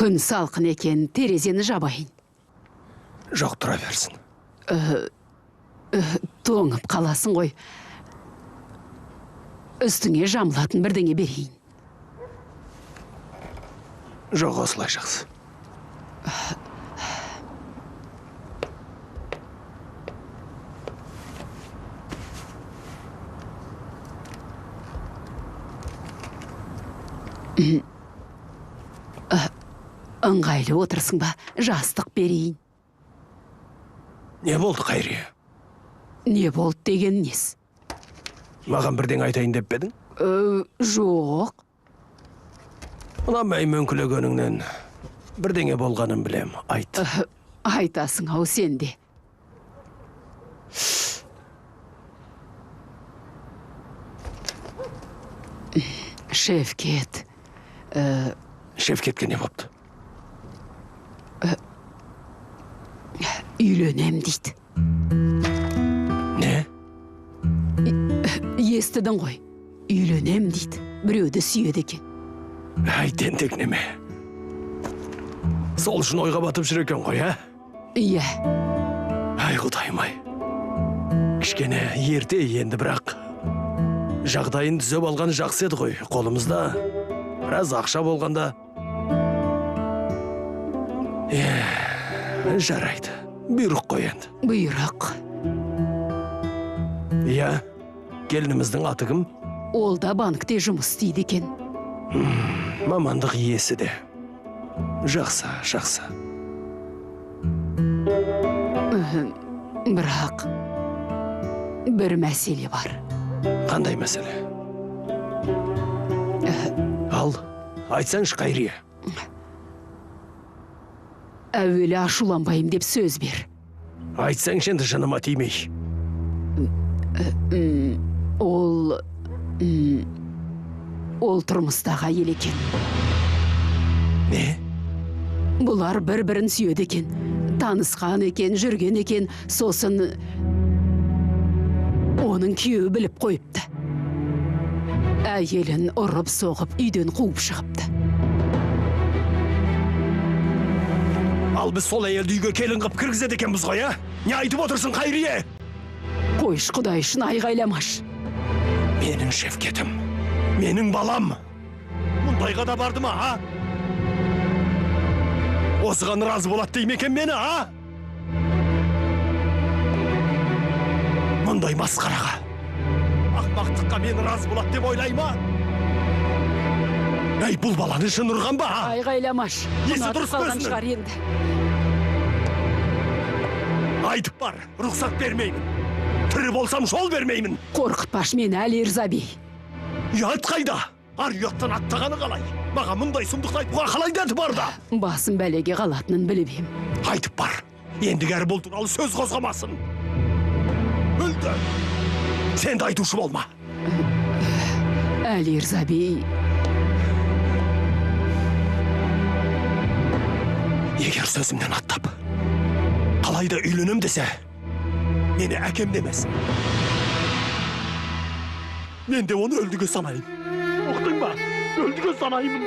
Күн салқын екен, терезені жабайын. Жоқ, тұра берсін. Тоңып қаласың ғой. Үстіңе жамылатын бірдеңе берейін. Жоқ, осылай жақсы. Ыңғайлы отырсың ба, жастық берейін. Не болды, Қайрия? Не болды деген нес? Маған бірден айтайын деп бедің? Жоқ. Мына мәймөн күлегеніңнен бірдеңе болғанын білем, айт. Айтасың ау сенде. Шевкет. Шевкетке не бопты? Үйленем дейді. Не? Естідің ғой. Үйленем дейді. Біреуді сүйеді екен. Ай, тентек неме. Сол үшін ойға батып жүр екен ғой, ә? Иә. Ай, Құдайым-ай. Кішкене ерте енді, бірақ жағдайын түзеп алғаны жақсы еді ғой. Қолымызда біраз ақша болғанда. Жарайды. Бұйрық қой енді. Бұйрық. Иә, келініміздің аты кім? Ол да банкте жұмыс істейді екен. Мамандық иесі де. Жақсы, жақсы. Бірақ бір мәселе бар. Қандай мәселе? Ал, айтсаңшы, Қайрия. Әуелі ашуланбайым деп сөз бер. Айтсаңшы енді жаныма тимей. Ол тұрмыстағы әйел екен. Не? Бұлар бір-бірін сүйеді екен. Танысқан екен, жүрген екен, сосын оның күйеуі біліп қойыпты. Әйелін ұрып соғып, үйден қуып шығыпты. Ал біз сол әйелді үйге келін қып кіргізеді екенбіз ғой, а? Не айтып отырсың, Қайрия? Қойш, Құдай үшін айғайламаш. Менің Шевкетім, менің балам. Мұндайға да барды ма, а? Осыған разы болады дейме екен мені, а? Мұндай масқараға, ақмақтыққа мені разы болады деп ойлай ма? Әй, бұл баланы шын ұрған ба? Айғайламаш. Есі дұрыс қалған көзінің. шығар енді. Айтып бар, рұқсат бермеймін. Тірі болсам жол бермеймін. Қорқытпаш мені, Әли Ирзаби. Ұят қайда? Ар ұяттан аттағаны қалай? Маған мұндай сұмдықты айтуға қалай дәті барда? Басым бәлеге қалатынын біліп ем. Айтып бар, ендігәрі бұл туралы сөз қозғамасын. Өлді. Сен де айтушы болма. Әли Ирзаби. Егер сөзімнен аттап, қалайда үйленем десе, мені әкем демесін. Мен де оны өлдіге санайым. Оқтың ба? Өлдіге санайымын.